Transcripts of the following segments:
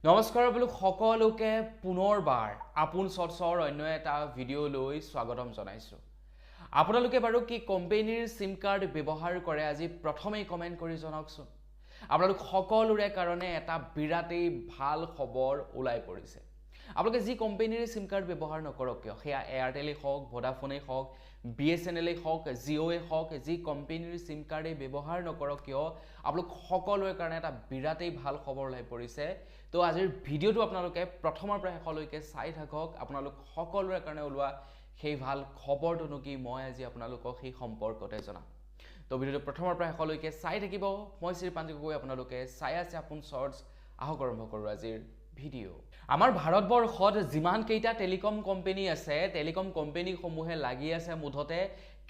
নমস্কাৰ বোলো সকলোকে পুনৰবাৰ আপোন চৰ্চৰ অন্য এটা ভিডিঅ' লৈ স্বাগতম জনাইছোঁ। আপোনালোকে বাৰু কি কোম্পানীৰ সিম কাৰ্ড ব্যৱহাৰ কৰে আজি প্ৰথমেই কমেণ্ট কৰি জনাওকচোন। আপোনালোক সকলোৰে কাৰণে এটা বিৰাটেই ভাল খবৰ ওলাই পৰিছে। আপোনালোকে যি কোম্পানীৰ সিম কাৰ্ড ব্যৱহাৰ নকৰক কিয়, সেয়া এয়াৰটেলেই হওক, ভোডাফোনেই হওক, BSNLেই হওক, জিঅ'ই হওক, যি কোম্পানীৰ সিম কাৰ্ডেই ব্যৱহাৰ নকৰক কিয়, আপোনালোক সকলোৰে কাৰণে এটা বিৰাটেই ভাল খবৰ ওলাই পৰিছে। তো আজিৰ ভিডিঅ'টো আপোনালোকে প্ৰথমৰ পৰা শেষলৈকে চাই থাকক। আপোনালোক সকলোৰে কাৰণে ওলোৱা সেই ভাল খবৰটোনো কি, মই আজি আপোনালোকক সেই সম্পৰ্কতে জনাম। তো ভিডিঅ'টো প্ৰথমৰ পৰা শেষলৈকে চাই থাকিব। মই শ্ৰীপাঞ্জি গগৈ, আপোনালোকে চাই আছে আপোন চৰ্টছ। আহক আৰম্ভ কৰোঁ আজিৰ ভিডিঅ'। আমাৰ ভাৰতবৰ্ষত যিমান কেইটা টেলিকম কোম্পানী আছে, টেলিকম কোম্পানীসমূহে লাগি আছে মুঠতে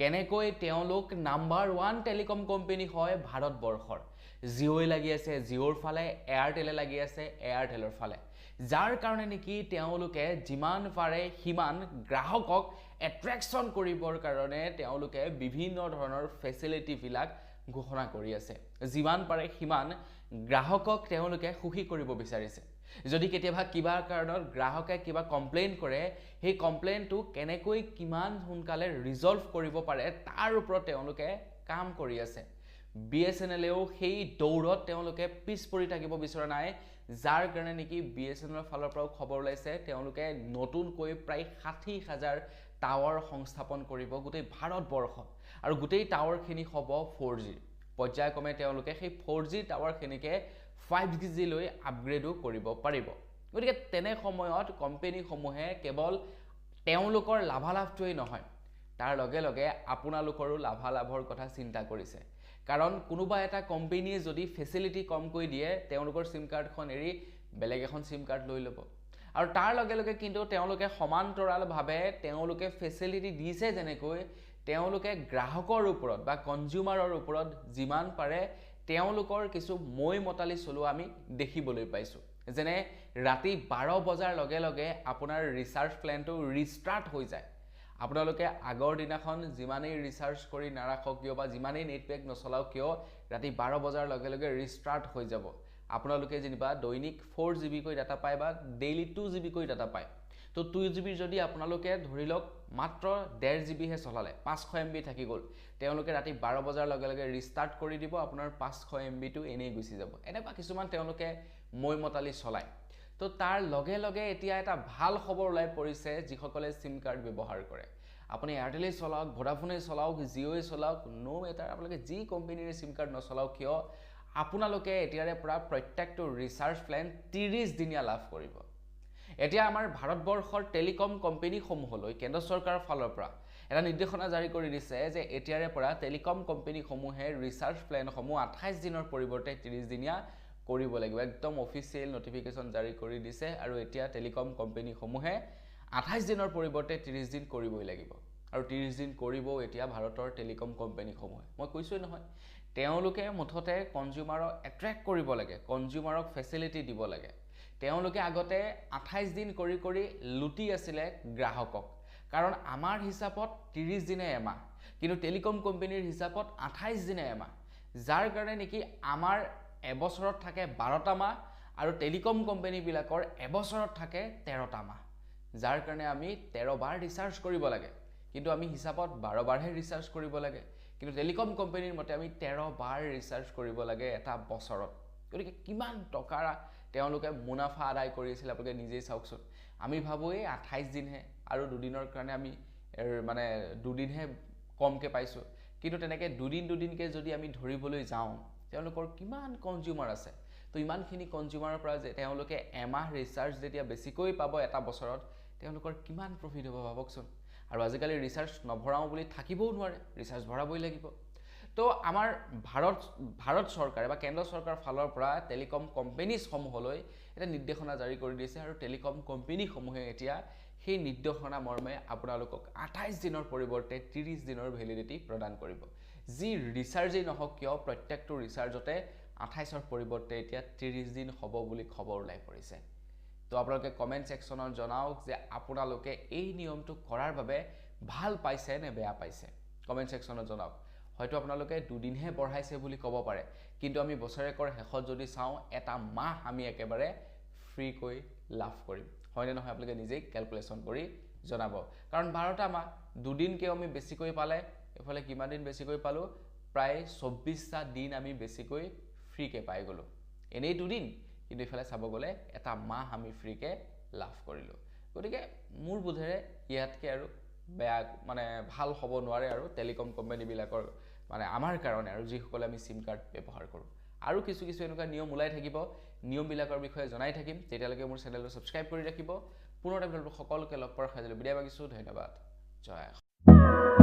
কেনেকৈ তেওঁলোক নাম্বাৰ 1 টেলিকম কোম্পানী হয় ভাৰতবৰ্ষৰ। জিঅ'ই লাগি আছে জিঅ'ৰ ফালে, এয়াৰটেলে লাগি আছে এয়াৰটেলৰ ফালে, যাৰ কাৰণে নেকি তেওঁলোকে যিমান পাৰে সিমান গ্ৰাহকক এট্ৰেকশ্যন কৰিবৰ কাৰণে তেওঁলোকে বিভিন্ন ধৰণৰ ফেচিলিটিবিলাক ঘোষণা কৰি আছে। যিমান পাৰে সিমান গ্ৰাহকক তেওঁলোকে সুখী কৰিব বিচাৰিছে। যদি কেতিয়াবা কিবা কাৰণত গ্ৰাহকে কিবা কমপ্লেইন কৰে, সেই কমপ্লেইনটো কেনেকৈ কিমান সোনকালে ৰিজল্ভ কৰিব পাৰে তাৰ ওপৰত তেওঁলোকে কাম কৰি আছে। BSNLেও সেই দৌৰত তেওঁলোকে পিছ পৰি থাকিব বিচৰা নাই, যাৰ কাৰণে নেকি BSNLৰ ফালৰ পৰাও খবৰ ওলাইছে তেওঁলোকে নতুনকৈ প্ৰায় 60,000 টাৱাৰ সংস্থাপন কৰিব গোটেই ভাৰতবৰ্ষত, আৰু গোটেই টাৱাৰখিনি হ'ব 4G। পৰ্যায়ক্ৰমে তেওঁলোকে সেই 4G টাৱাৰখিনিকে 5G লৈ আপগ্ৰেডো কৰিব পাৰিব। গতিকে তেনে সময়ত কোম্পানীসমূহে কেৱল তেওঁলোকৰ লাভালাভটোৱেই নহয়, তাৰ লগে লগে আপোনালোকৰো লাভালাভৰ কথা চিন্তা কৰিছে। কাৰণ কোনোবা এটা কোম্পানীয়ে যদি ফেচিলিটি কমকৈ দিয়ে, তেওঁলোকৰ সিম কাৰ্ডখন এৰি বেলেগ এখন সিম কাৰ্ড লৈ ল'ব, আৰু তাৰ লগে লগে কিন্তু তেওঁলোকে সমান্তৰালভাৱে তেওঁলোকে ফেচিলিটি দিছে যেনেকৈ তেওঁলোকে গ্ৰাহকৰ ওপৰত বা কনজিউমাৰৰ ওপৰত যিমান পাৰে তেওঁলোকৰ কিছু মই মতালি চলোৱা আমি দেখিবলৈ পাইছোঁ। যেনে ৰাতি 12 বজাৰ লগে লগে আপোনাৰ ৰিচাৰ্জ প্লেনটো ৰিষ্টাৰ্ট হৈ যায়। আপোনালোকে আগৰ দিনাখন যিমানেই ৰিচাৰ্জ কৰি নাৰাখক কিয় বা যিমানেই নেটপেক নচলাওক কিয়, ৰাতি 12 বজাৰ লগে লগে ৰিষ্টাৰ্ট হৈ যাব। আপোনালোকে যেনিবা দৈনিক 4GB কৈ ডাটা পায় বা ডেইলি 2GB কৈ ডাটা পায়। তো 2GB যদি আপোনালোকে ধৰি লওক মাত্ৰ 1.5GB হে চলালে, 500 MB থাকি গ'ল, তেওঁলোকে ৰাতি 12 বজাৰ লগে লগে ৰিষ্টাৰ্ট কৰি দিব, আপোনাৰ 500 MBটো এনেই গুচি যাব। এনেকুৱা কিছুমান তেওঁলোকে মই মতালি চলায়। তো তাৰ লগে লগে এতিয়া এটা ভাল খবৰ ওলাই পৰিছে যিসকলে সিম কাৰ্ড ব্যৱহাৰ কৰে। আপুনি এয়াৰটেলেই চলাওক, ভোডাফোনেই চলাওক, জিঅ'ই চলাওক, নো মেটাৰ আপোনালোকে যি কোম্পানীৰ সিম কাৰ্ড নচলাওক কিয়, আপোনালোকে এতিয়াৰে পৰা প্ৰত্যেকটো ৰিচাৰ্জ প্লেন 30 দিনীয়া লাভ কৰিব। এতিয়া আমাৰ ভাৰতবৰ্ষৰ টেলিকম কোম্পানীসমূহলৈ কেন্দ্ৰ চৰকাৰৰ ফালৰ পৰা এটা নিৰ্দেশনা জাৰি কৰি দিছে যে এতিয়াৰে পৰা টেলিকম কোম্পানীসমূহে ৰিচাৰ্জ প্লেনসমূহ 28 দিনৰ পৰিৱৰ্তে 30 দিনীয়া কৰিব লাগিব। একদম অফিচিয়েল নটিফিকেশ্যন জাৰি কৰি দিছে, আৰু এতিয়া টেলিকম কোম্পানীসমূহে 28 দিনৰ পৰিৱৰ্তে 30 দিন কৰিবই লাগিব, আৰু 30 দিন কৰিব এতিয়া ভাৰতৰ টেলিকম কোম্পানীসমূহে। মই কৈছোঁই নহয়, তেওঁলোকে মুঠতে কনজিউমাৰক এট্ৰেক্ট কৰিব লাগে, কনজিউমাৰক ফেচিলিটি দিব লাগে। তেওঁলোকে আগতে 28 দিন কৰি কৰি লুটি আছিলে গ্ৰাহকক, কাৰণ আমাৰ হিচাপত 30 দিনে এমাহ, কিন্তু টেলিকম কোম্পানীৰ হিচাপত 28 দিনে এমাহ, যাৰ কাৰণে নেকি আমাৰ এবছৰত থাকে 12টা মাহ, আৰু টেলিকম কোম্পানীবিলাকৰ এবছৰত থাকে 13টা মাহ, যাৰ কাৰণে আমি 13 বাৰ ৰিচাৰ্জ কৰিব লাগে, কিন্তু আমি হিচাপত 12 বাৰহে ৰিচাৰ্জ কৰিব লাগে। কিন্তু টেলিকম কোম্পানীৰ মতে আমি 13 বাৰ ৰিচাৰ্জ কৰিব লাগে এটা বছৰত। গতিকে কিমান টকা তেওঁলোকে মুনাফা আদায় কৰিছিল আপোনালোকে নিজেই চাওকচোন। আমি ভাবোঁ এই 28 দিনহে, আৰু দুদিনৰ কাৰণে আমি মানে দুদিনহে কমকৈ পাইছোঁ, কিন্তু তেনেকৈ দুদিনকৈ যদি আমি ধৰিবলৈ যাওঁ তেওঁলোকৰ কিমান কনজিউমাৰ আছে। তো ইমানখিনি কনজিউমাৰৰ পৰা যে তেওঁলোকে এমাহ ৰিচাৰ্জ যেতিয়া বেছিকৈ পাব এটা বছৰত, তেওঁলোকৰ কিমান প্ৰফিট হ'ব ভাবকচোন। আৰু আজিকালি ৰিচাৰ্জ নভৰাওঁ বুলি থাকিবও নোৱাৰে, ৰিচাৰ্জ ভৰাবই লাগিব। তো আমাৰ ভাৰত চৰকাৰে বা কেন্দ্ৰ চৰকাৰৰ ফালৰ পৰা টেলিকম কোম্পানীসমূহলৈ এটা নিৰ্দেশনা জাৰি কৰি দিছে, আৰু টেলিকম কোম্পানীসমূহে এতিয়া সেই নিৰ্দেশনা মৰ্মে আপোনালোকক 28 দিনৰ পৰিৱৰ্তে 30 দিনৰ ভেলিডিটি প্ৰদান কৰিব। যি ৰিচাৰ্জেই নহওক কিয় প্ৰত্যেকটো ৰিচাৰ্জতে 28ৰ পৰিৱৰ্তে এতিয়া 30 দিন হ'ব বুলি খবৰ ওলাই পৰিছে। তো আপোনালোকে কমেণ্ট ছেকশ্যনত জনাওক যে আপোনালোকে এই নিয়মটো কৰাৰ বাবে ভাল পাইছে নে বেয়া পাইছে, কমেণ্ট ছেকশ্যনত জনাওক। হয়তো আপোনালোকে দুদিনহে বঢ়াইছে বুলি ক'ব পাৰে, কিন্তু আমি বছৰেকৰ শেষত যদি চাওঁ এটা মাহ আমি একেবাৰে ফ্ৰীকৈ লাভ কৰিম হয়নে নহয় আপোনালোকে নিজেই ক্যালকুলেশন কৰি জনাব কাৰণ 12টা মাহ দুদিনকৈ আমি বেছিকৈ পালে এফালে কিমান দিন বেছিকৈ পালো প্ৰায় 24টা দিন আমি বেছিকৈ ফ্ৰীকে পাই গলো এনেই দুদিন কিন্তু এফালে চাব গলে এটা মাহ আমি ফ্ৰীকে লাভ কৰিলো গতিকে মোৰ বোধেৰে ইয়াতকে আৰু বেয়া মানে ভাল হ'ব নোৱাৰে আৰু টেলিকম কোম্পানী বিলাকৰ মানে আমাৰ কাৰণে আৰু যিসকলে আমি সিম কাৰ্ড ব্যৱহাৰ কৰো আৰু কিছু কিছু এনেকুৱা নিয়ম ওলাই থাকিব নিয়ম বিলাকৰ বিষয়ে জনাই থাকিম তেতিয়ালৈকে মোৰ চেনেলটো সাবস্ক্ৰাইব কৰি ৰাখিব পুনৰ এটা সকলোকে লগ পোৱাৰ খাজলৈ বিদায় মাগিছো ধন্যবাদ জয়